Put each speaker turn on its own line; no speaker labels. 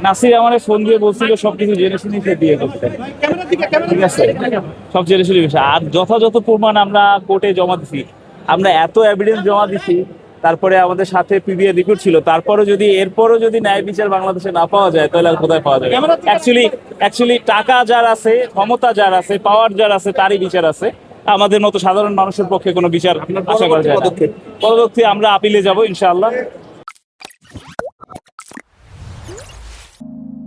নাসির আমারে ফোন দিয়ে বলছিল সবকিছু জেনে শুনে সে দিয়ে করতে, ঠিক আছে, সব জেনে শুনে বিষয়। আর যথাযথ প্রমাণ আমরা কোর্টে জমা দিছি, আমরা এত এভিডেন্স জমা দিছি, তারপরে আমাদের সাথে পিবিআর রিপোর্ট ছিল, তারপরে যদি এরপরও যদি ন্যায় বিচার বাংলাদেশে না পাওয়া যায় তাহলে আর কোথায় পাওয়া যাবে? অ্যাকচুয়ালি টাকা যার আছে, ক্ষমতা যার আছে, পাওয়ার যার আছে, তারই বিচার আছে। আমাদের মতো সাধারণ মানুষের পক্ষে কোনো বিচার আশা করা যায় না। পরবর্তী আমরা আপিলে যাব ইনশাআল্লাহ।